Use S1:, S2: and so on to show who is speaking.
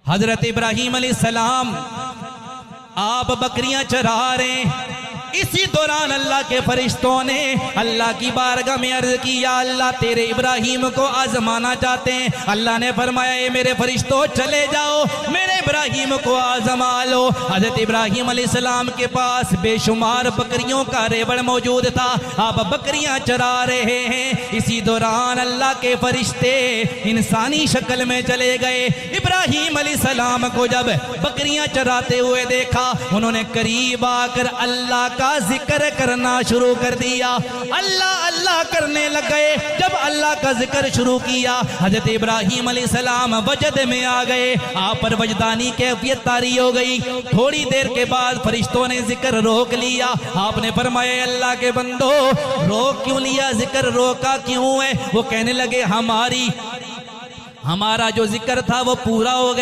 S1: हजरत इब्राहीम अलैहिस्सलाम आप बकरियां चरा रहे हैं। इसी दौरान अल्लाह के फरिश्तों ने अल्लाह की बारगाह में अर्ज किया, अल्लाह तेरे इब्राहीम को आजमाना चाहते हैं। अल्लाह ने फरमाया, ए मेरे फरिश्तों चले जाओ, मेरे इब्राहीम को आजमा लो। हजरत इब्राहीम अलैहिस्सलाम के पास बेशुमार बकरियों का रेवड़ मौजूद था, आप बकरियां चरा रहे हैं। इसी दौरान अल्लाह के फरिश्ते इंसानी शक्ल में चले गए। इब्राहीम अलैहिस्सलाम को जब बकरियां चराते हुए देखा, उन्होंने करीब आकर अल्लाह का जिक्र करना शुरू कर दिया। अल्लाह अल्लाह करने लग गए। जब अल्लाह का जिक्र शुरू किया, हजरत इब्राहीम अलैहिस्सलाम वजद में आ गए। आप पर वजदानी कैफियत तारी हो गई। थोड़ी देर के बाद फरिश्तों ने जिक्र रोक लिया। आपने फरमाया, अल्लाह के बंदो रोक क्यों लिया, जिक्र रोका क्यों है? वो कहने लगे, हमारा जो जिक्र था वो पूरा हो गया।